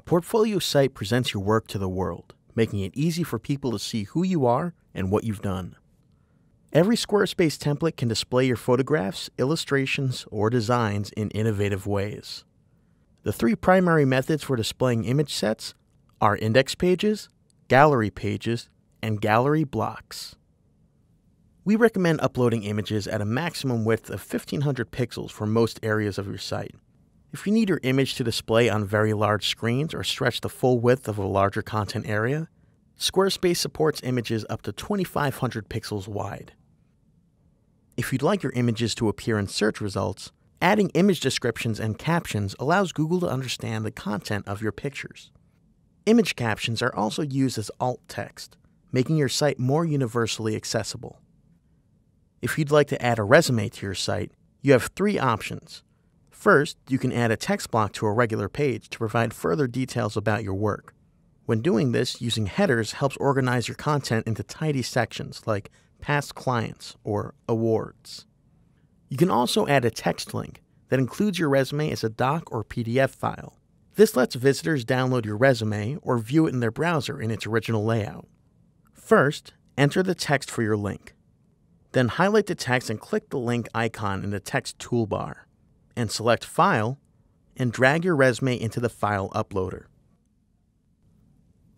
portfolio site presents your work to the world, making it easy for people to see who you are and what you've done. Every Squarespace template can display your photographs, illustrations, or designs in innovative ways. The three primary methods for displaying image sets are index pages, gallery pages, and gallery blocks. We recommend uploading images at a maximum width of 1500 pixels for most areas of your site. If you need your image to display on very large screens or stretch the full width of a larger content area, Squarespace supports images up to 2500 pixels wide. If you'd like your images to appear in search results, adding image descriptions and captions allows Google to understand the content of your pictures. Image captions are also used as alt text, making your site more universally accessible. If you'd like to add a resume to your site, you have three options. First, you can add a text block to a regular page to provide further details about your work. When doing this, using headers helps organize your content into tidy sections like past clients or awards. You can also add a text link that includes your resume as a doc or PDF file. This lets visitors download your resume or view it in their browser in its original layout. First, enter the text for your link. Then highlight the text and click the link icon in the text toolbar, and select File, and drag your resume into the file uploader.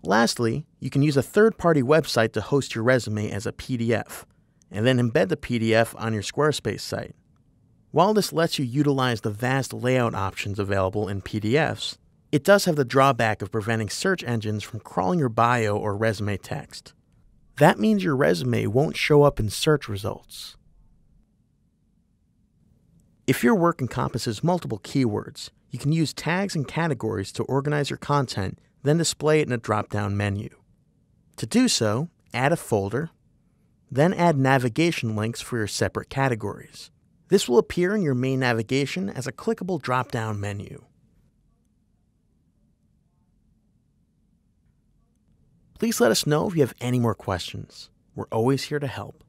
Lastly, you can use a third-party website to host your resume as a PDF, and then embed the PDF on your Squarespace site. While this lets you utilize the vast layout options available in PDFs, it does have the drawback of preventing search engines from crawling your bio or resume text. That means your resume won't show up in search results. If your work encompasses multiple keywords, you can use tags and categories to organize your content, then display it in a drop-down menu. To do so, add a folder, then add navigation links for your separate categories. This will appear in your main navigation as a clickable drop-down menu. Please let us know if you have any more questions. We're always here to help.